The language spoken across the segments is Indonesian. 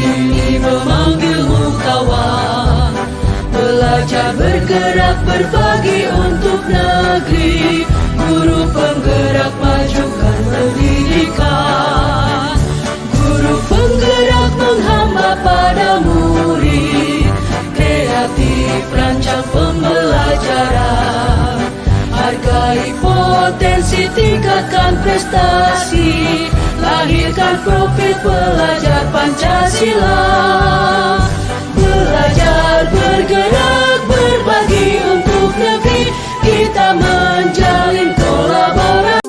ini memanggilmu kawan. Belajar bergerak berbagi untuk negeri, guru penggerak majukan pendidikan. Guru penggerak menghamba pada murid, kreatif rancang pembelajaran. Hargai potensi, tingkatkan prestasi, lahirkan profil pelajar Pancasila. Belajar bergerak berbagi untuk negeri, kita menjalin kolaborasi.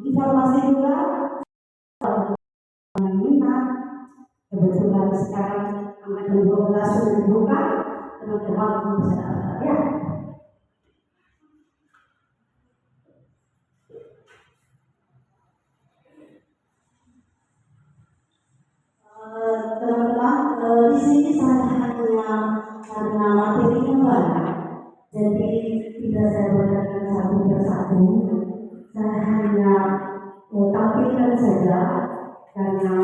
Informasi juga minat kebetulan sekarang angkatan 12 sudah dibuka, teman-teman bisa daftar ya. Teman-teman, di sini saya hanya karena materinya banyak, jadi tidak saya bacakan satu persatu. Saya hanya tampilkan saja karena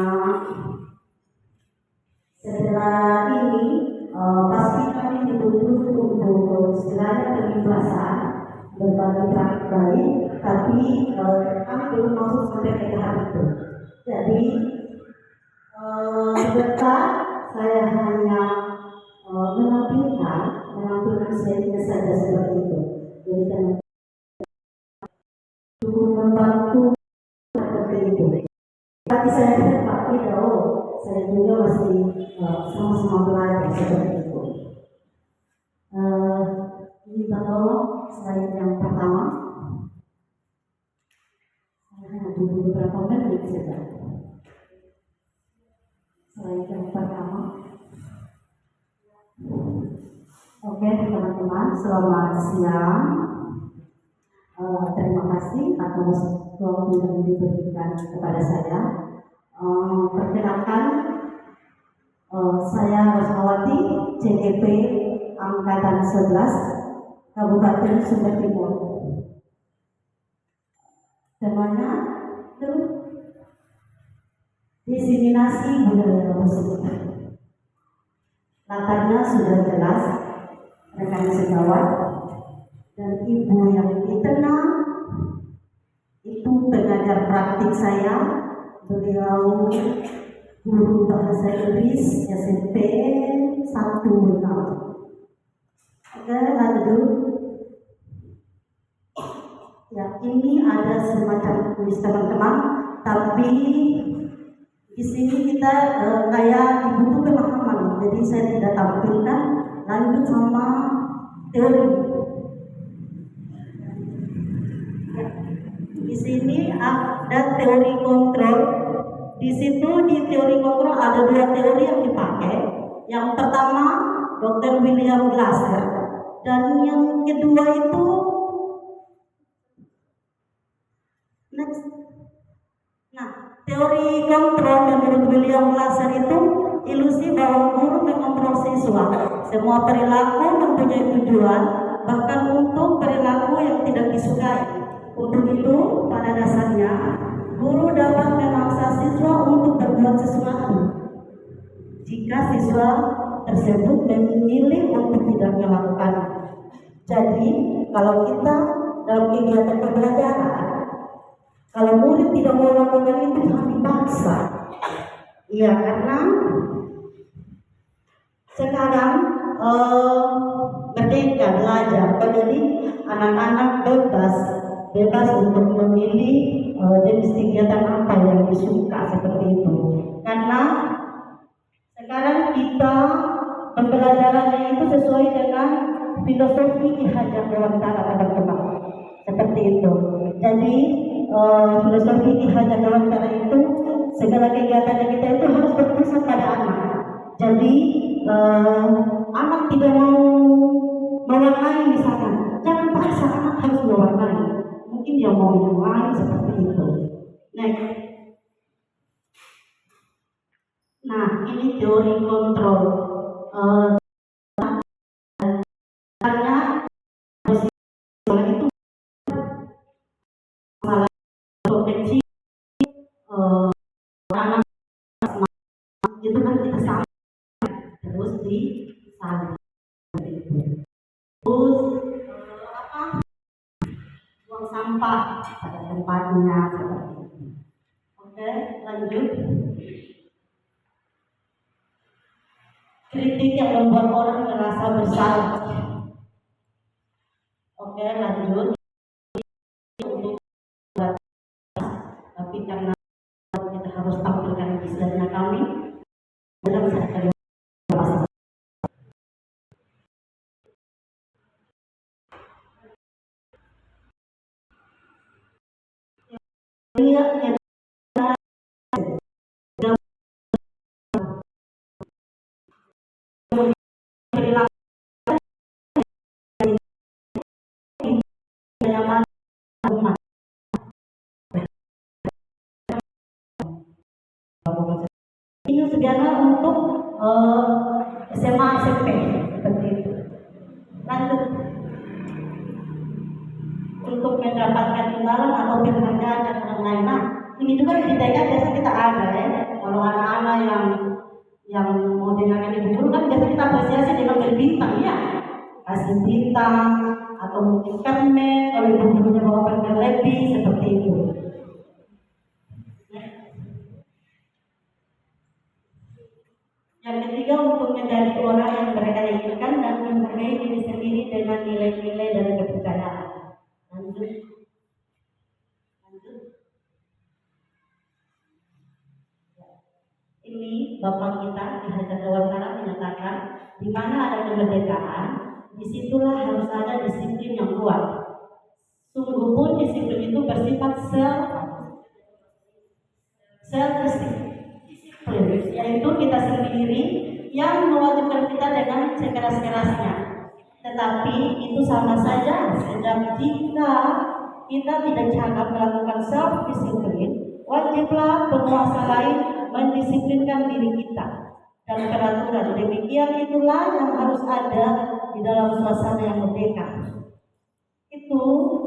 setelah ini pasti kami dituntut untuk istilahnya kebebasan berbagi praktik baik, tapi kami belum masuk sampai ke tahap itu. Jadi dekat saya hanya menampilkan saja seperti itu. Jadi teman cukup membantu seperti itu. Tapi saya tidak saya juga masih sama-sama belajar seperti itu. Minta tolong slide yang pertama. Saya hanya tunggu beberapa menit saja. Slide yang pertama. Oke teman-teman, selamat siang. Terima kasih atas waktu yang diberikan kepada saya. Perkenalkan, saya Rosmawati, CGP Angkatan 11, Kabupaten Sumber Timur. Temanya itu diseminasi budaya positif. Latarnya sudah jelas, rekan sejawat. Dan ibu yang ditenang itu pengajar praktik saya, beliau guru bahasa Inggris SMP 1 tahun. Oke, lanjut. Ya, ini ada semacam kuis teman-teman, tapi di sini kita kayak butuh pemahaman, jadi saya tidak tampilkan. Lanjut sama teori. Di sini ada teori kontrol. Di situ di teori kontrol ada 2 teori yang dipakai. Yang pertama Dr. William Glasser, dan yang kedua itu next. Nah, teori kontrol menurut William Glasser itu ilusi bahwa guru mengontrol siswa. Semua perilaku mempunyai tujuan, bahkan untuk perilaku yang tidak disukai. Untuk itu, pada dasarnya, guru dapat memaksa siswa untuk berbuat sesuatu jika siswa tersebut memilih untuk tidak melakukan. Jadi, kalau kita dalam kegiatan pembelajaran, kalau murid tidak mau melakukan itu, jangan dipaksa. Iya, karena sekarang merdeka belajar, jadi anak-anak bebas untuk memilih jenis kegiatan apa yang disuka seperti itu. Karena sekarang kita pembelajarannya itu sesuai dengan filosofi Ki Hajar Dewantara teman-teman, seperti itu. Jadi filosofi Ki Hajar Dewantara itu segala kegiatan kita itu harus berpusat pada anak. Jadi anak tidak mau mewarnai misalkan, jangan paksa anak harus mewarnai. Mungkin dia mau yang lain seperti itu. Nah, Nah, ini teori kontrol. Hanya posisi itu masalah proteksi anak itu kan kita sama terus disalin. Terus buang sampah pada tempatnya seperti itu. Oke, lanjut. Kritik yang membuat orang merasa bersalah. Oke, lanjut. Untuk tapi karena kita harus tampilkan kisahnya kami dalam sekali ini segala untuk SMA SMP seperti itu. Lanjut untuk mendapatkan imbalan atau penghargaan dan lain-lain. Nah, ini juga di TK biasa kita ada ya. Kalau anak-anak yang mau dengarkan ibu guru kan biasa kita apresiasi dengan berbintang ya, kasih bintang atau mungkin permen kalau ibu gurunya bawa permen lebih seperti itu. Yang ketiga untuk menjadi orang yang mereka inginkan dan mempunyai diri sendiri dengan nilai-nilai dan kepercayaan. Lanjut. Ini Bapak kita di Hajar Dewantara menyatakan di mana ada kemerdekaan, disitulah harus ada disiplin yang kuat. Sungguh pun disiplin itu bersifat self-disiplin, yaitu kita sendiri yang mewajibkan kita dengan sekeras-kerasnya. Tetapi itu sama saja sejak jika kita tidak cakap melakukan self-disiplin, wajiblah penguasa lain mendisiplinkan diri kita dan peraturan. Demikian itulah yang harus ada di dalam suasana yang merdeka. Itu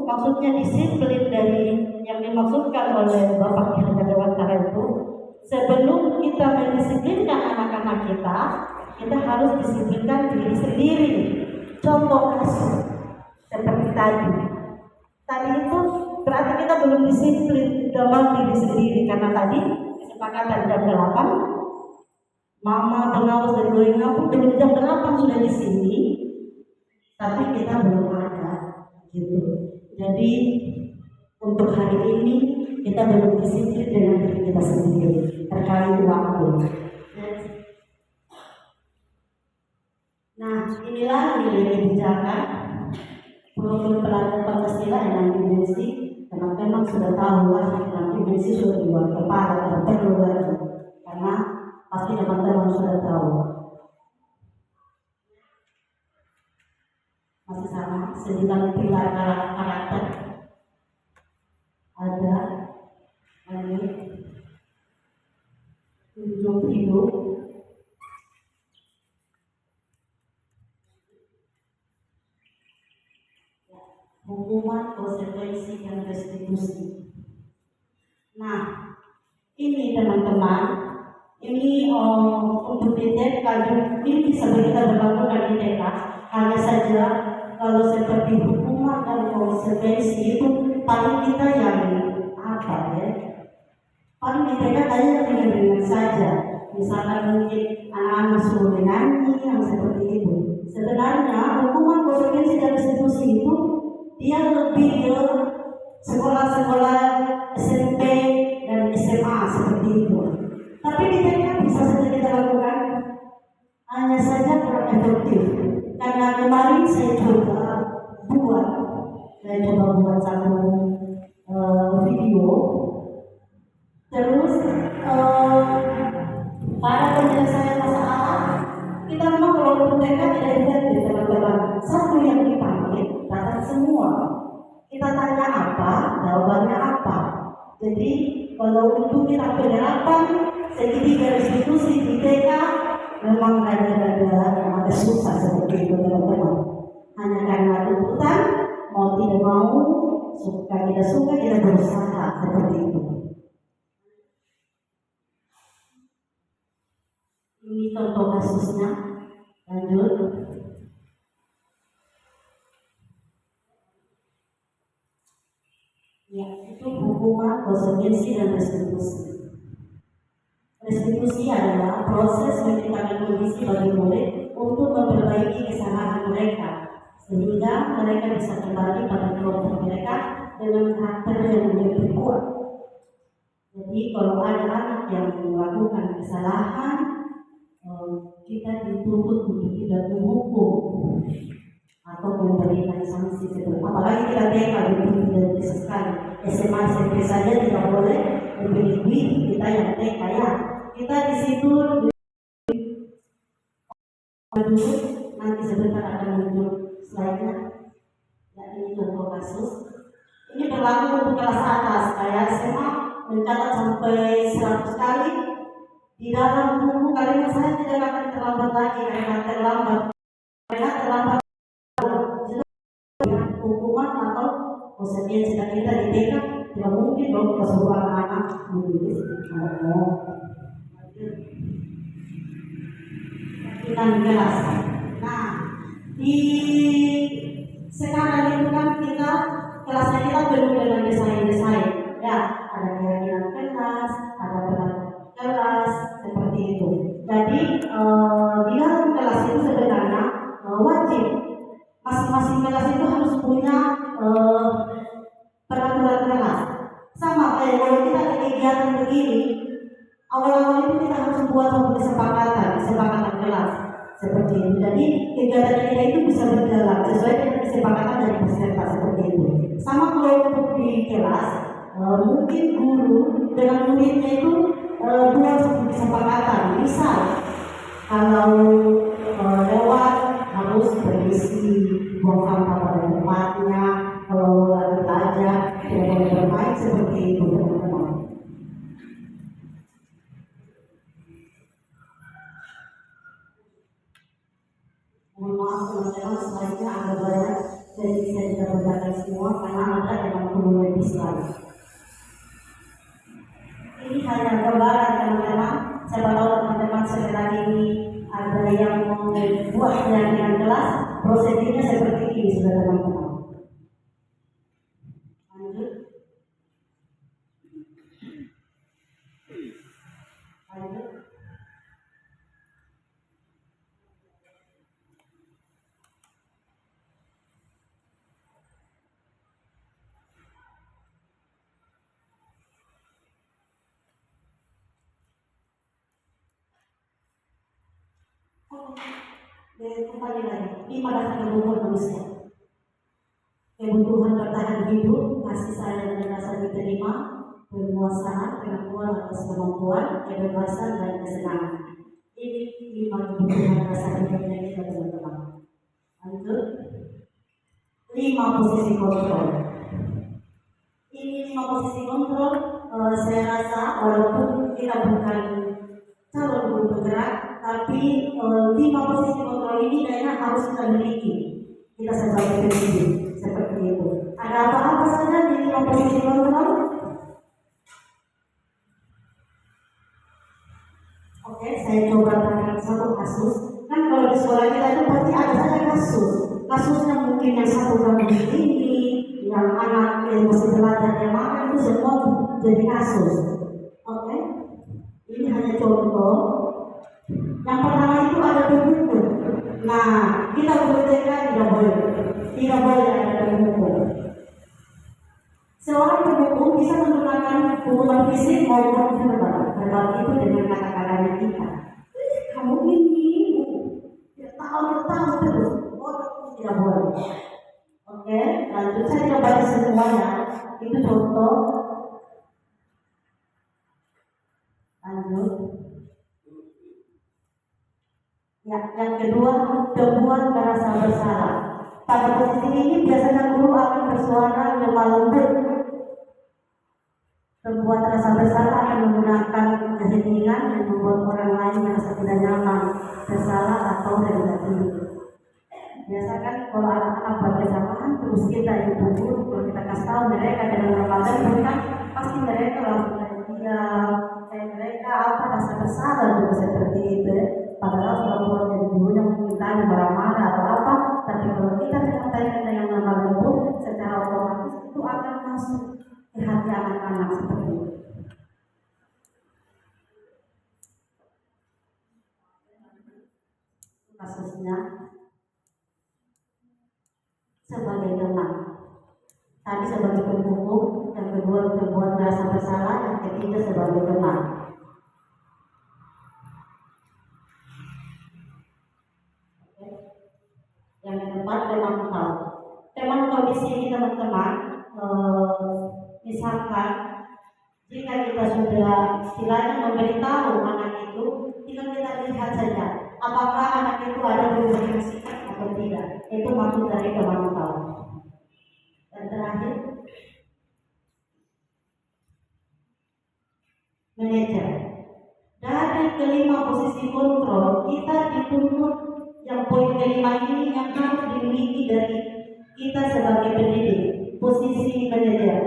maksudnya disiplin dari yang dimaksudkan oleh Bapak Ki Hajar Dewantara itu. Sebelum kita mendisiplinkan anak-anak kita, kita harus disiplinkan diri sendiri. Contoh kasus seperti tadi. Tadi itu berarti kita belum disiplin dalam diri sendiri karena tadi kesepakatan jam 8, Mama pengawas dari Gorenga pun belum jam 8 sudah di sini, tapi kita belum ada, gitu. Jadi untuk hari ini kita belum disiplin dengan diri kita sendiri terkait waktu. Nah, inilah nilai kebijakan profil pelajar Pancasila yang dimensi, karena memang sudah tahu lah nanti dimensi sudah dibuat kepala dan perlu lagi, karena pasti teman-teman sudah tahu. Masih sama, 9 pilar karakter ada, lanjut, tunjuk hidup, hukuman, konsekuensi, dan restitusi. Nah, ini teman-teman, ini untuk TK ini bisa kita berlakukan di TK. Hanya saja kalau seperti hukuman dan konsekuensi itu paling kita yang apa ya? Paling di TK hanya dengan saja. Misalkan mungkin anak-anak suruh menyanyi yang seperti itu. Sebenarnya hukuman, konsekuensi, dan restitusi itu dia lebih ke sekolah-sekolah SMP dan SMA seperti itu. Tapi di TK bisa saja kita lakukan, hanya saja kurang efektif. Karena kemarin saya coba buat satu video, terus para penyelesaian masalah kita memang kalau untuk TK tidak efektif teman-teman. Satu yang dipanggil datang semua. Kita tanya apa, jawabannya apa. Jadi kalau untuk kita penerapan segitiga institusi di TK memang ada susah seperti itu teman-teman. Hanya karena tuntutan, mau tidak mau, suka tidak suka kita berusaha seperti itu. Ini contoh kasusnya. Lanjut. Ya, itu hukuman, konsekuensi dan restitusi. Restitusi adalah proses menciptakan kondisi bagi murid untuk memperbaiki kesalahan mereka, sehingga mereka bisa kembali pada kelompok mereka dengan karakter yang lebih kuat. Jadi kalau ada anak yang melakukan kesalahan, kita dituntut untuk tidak menghukum atau memberikan sanksi seperti apalagi kita TK lebih tidak bisa sekali. SMA SMP saja tidak boleh lebih kita yang TK ya. Kita di situ dulu nanti sebentar akan muncul slide-nya. Ya, ini contoh kasus. Ini berlaku untuk kelas atas kayak SMA mencatat sampai 100 kali. Di dalam buku kalimat saya tidak akan terlambat lagi karena terlambat hukuman atau konsekuensi kita di TK tidak mungkin dong kita suruh anak-anak menulis kita kelas. Nah, di sekarang itu kan kita kelasnya kita penuh dengan desain-desain ya, ada keyakinan kelas, ada peran kelas seperti itu. Jadi di dalam kelas itu sebenarnya wajib masing-masing kelas itu harus punya peraturan kelas. Sama kayak kalau kita ada kegiatan begini, awal-awal itu kita harus buat satu kesepakatan kelas seperti itu. Jadi kegiatan kita itu bisa berjalan sesuai dengan kesepakatan dari peserta seperti itu. Sama kalau untuk di kelas, mungkin guru dengan muridnya itu buat satu kesepakatan. Misal kalau lewat harus berisi buang sampah pada tempatnya, kalau lagi belajar tidak boleh bermain seperti itu teman-teman. Mohon maaf teman-teman, slide-nya agak banyak, jadi saya tidak bacakan semua karena ada yang perlu lebih slide. Ini hanya gambaran teman-teman. Saya tahu teman-teman sekarang ini ada yang membuat keyakinan kelas, prosedurnya seperti ini sudah teman-teman. Lanjut. Kembali lagi, ini pada kebutuhan manusia. Kebutuhan bertahan hidup, kasih sayang dan rasa diterima, penguasaan, pengakuan atas kemampuan, kebebasan dan kesenangan. Ini 5 kebutuhan dasar hidupnya kita teman-teman. Lanjut, 5 posisi kontrol. Ini 5 posisi kontrol. Saya rasa walaupun kita bukan calon guru bergerak, tapi 5 posisi kontrol ini kayaknya harus kita miliki. Kita sebagai pendidik seperti itu. Ada apa-apa saja di 5 posisi kontrol? Oke, saya coba tanya satu kasus. Kan kalau di sekolah kita itu pasti ada saja kasus. Kasusnya mungkin yang satu gangguan ini, yang anak yang masih belajar yang mana itu semua jadi kasus. Oke, ini hanya contoh. Yang pertama itu ada pemukul. Nah, kita bekerja tidak boleh ada pemukul. Seorang pemukul bisa menggunakan pukulan fisik maupun verbal itu dengan kata-katanya kita. Kamu ini tidak tahu terus. Tidak boleh. Oke, lanjut. Saya tidak baca semuanya. Itu contoh. Lanjut. Ya, yang kedua, temuan merasa bersalah. Pada posisi ini biasanya guru akan bersuara lemah lembut. Pembuat rasa bersalah akan menggunakan keheningan yang membuat orang lain merasa tidak nyaman, bersalah atau rendah diri. Biasa kan kalau anak-anak buat kesalahan terus kita yang tegur, kalau kita kasih tahu mereka dengan Ramadan bukan, pasti mereka langsung diam, kayak mereka apa rasa bersalah juga seperti itu. Padahal sudah buat dari dulunya mengintanya marah-marah atau apa, tapi kalau kita menyampaikan dengan nama lembut, secara otomatis itu akan masuk ke hati anak-anak seperti itu. Kasusnya sebagai teman. Tadi sebagai penghukum, yang kedua berbuat merasa bersalah, yang ketiga sebagai teman. Oke. Yang keempat pemantau. Pemantau di sini teman-teman, misalkan jika kita sudah istilahnya memberitahu anak itu, kita lihat saja apakah anak itu ada perubahan sikap atau tidak. Itu maksud dari pemantau. Dan terakhir, manajer. Dari kelima posisi kontrol, kita dituntut yang poin kelima ini yang harus dimiliki dari kita sebagai pendidik. Posisi manajer.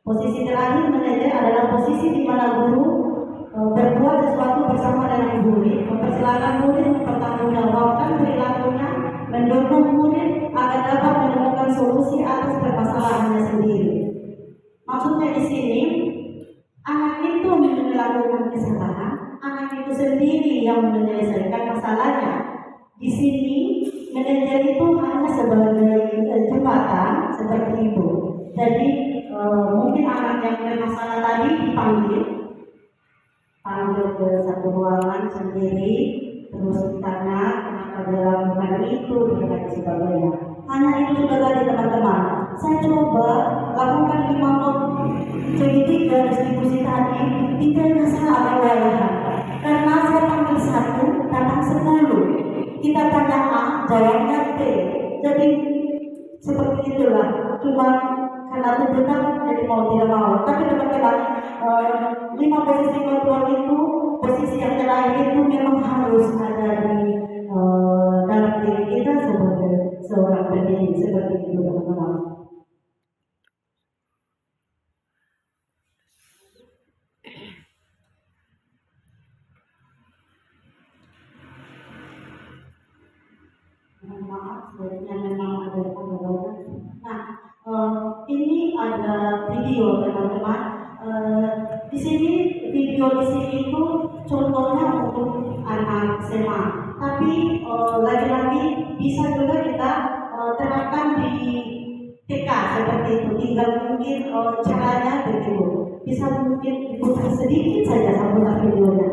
Posisi terakhir manajer adalah posisi di mana guru berbuat sesuatu bersama dengan murid, mempersilahkan murid mempertanggungjawabkan perilakunya, mendorong murid agar dapat menemukan solusi atas permasalahannya sendiri. Maksudnya di sini, anak itu melakukan kesalahan, anak itu sendiri yang menyelesaikan masalahnya. Di sini, manajer itu hanya sebagai jembatan seperti itu. Jadi mungkin anak yang bermasalah tadi dipanggil ke satu ruangan sendiri, terus ditanya kenapa dia lakukan itu dan sebagainya. Hanya itu sudah tadi teman-teman. Saya coba lakukan 5 not politik dan distribusi tadi, tidak salah ada karena saya panggil 1, datang 10. Kita tanya A, jawabnya B. Jadi seperti itulah. Cuma karena tuntutan jadi mau tidak mau. Tapi teman-teman, 5 posisi kontrol itu, posisi yang terakhir itu memang harus ada di dalam diri kita sebagai seorang pendidik seperti itu teman-teman. Maaf, sebenarnya memang ada pengalaman. Nah, ini ada video teman-teman. Di sini video di sini itu contohnya untuk anak SMA. Tapi lagi-lagi bisa juga kita terapkan di TK seperti itu. Tinggal mungkin caranya begitu. Bisa mungkin diputar sedikit saja sambutan videonya.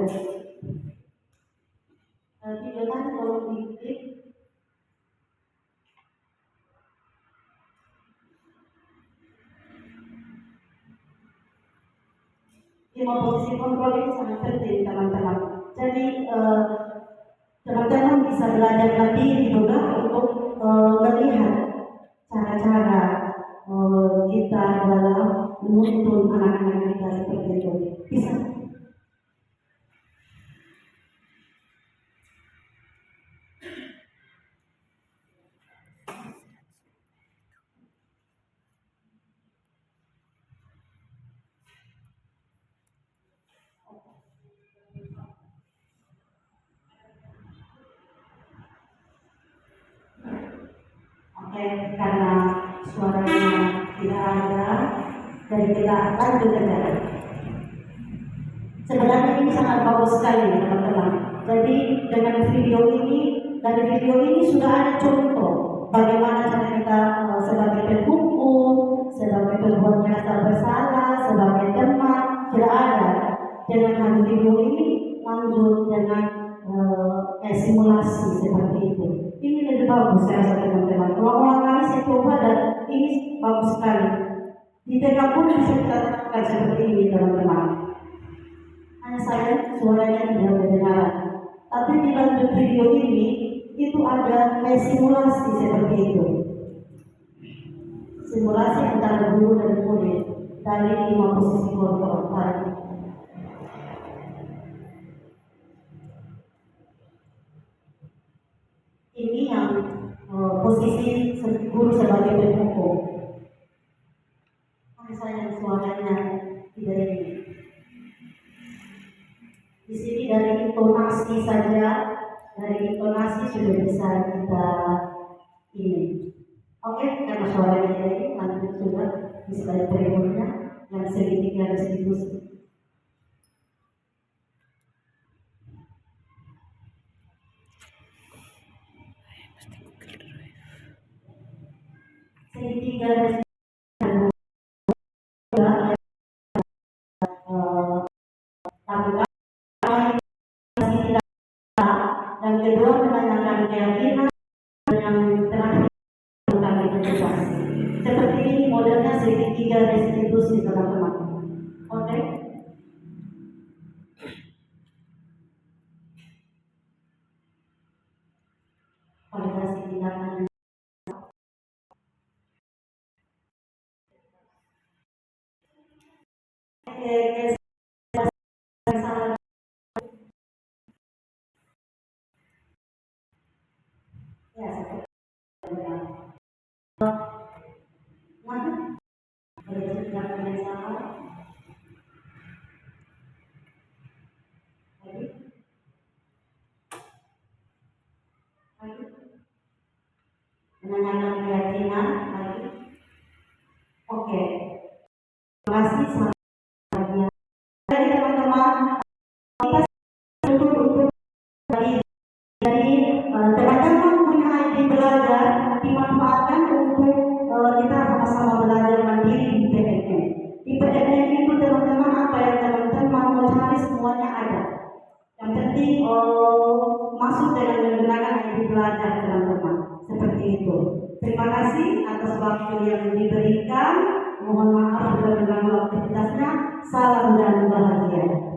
Video tadi kalau diklik. Lima posisi kontrol ini sangat penting teman-teman. Jadi teman-teman bisa belajar lagi juga untuk melihat cara-cara kita dalam menuntun anak-anak kita seperti itu. Bisa. Karena suaranya tidak ada, dari kita lanjut saja. Sebenarnya ini sangat bagus sekali teman-teman. Jadi dengan video ini, dari video ini sudah ada contoh bagaimana cara kita sebagai penghukum, sebagai pembuat merasa bersalah, sebagai teman, sudah ada. Dengan video ini lanjut dengan simulasi seperti itu. Ini lebih bagus saya rasa teman-teman. Ulang-ulang kali saya coba dan ini bagus sekali. Di TK pun bisa kita lakukan seperti ini teman-teman. Hanya saya suaranya tidak terdengar. Tapi di lanjut video ini itu ada simulasi seperti itu. Simulasi antara guru dan murid. dari 5 posisi kontrol tadi. Ini yang posisi guru sebagai pemukul. Saya suaranya tidak ini. Di sini dari intonasi saja, dari intonasi sudah bisa kita ini. Oke, karena suaranya tidak ini, lanjut sudah di slide berikutnya yang segitiga restitusi. Segitiga restitusi dan kedua menanyakan keyakinan yang terakhir tentang investasi. Seperti ini modelnya segitiga restitusi teman-teman. Oke. Validasi tindakan. Ya, seperti menanyakan keyakinan lagi. Oke. Terima kasih sangat. Jadi teman-teman, kita untuk jadi teman-teman punya ide belajar dimanfaatkan untuk kita sama-sama belajar mandiri di PNM. Di PNM itu teman-teman apa yang teman-teman mau cari semuanya ada. Yang penting masuk dengan menggunakan ide belajar teman-teman. Seperti itu. Terima kasih atas waktu yang diberikan. Mohon maaf sudah mengganggu aktivitasnya. Salam dan bahagia.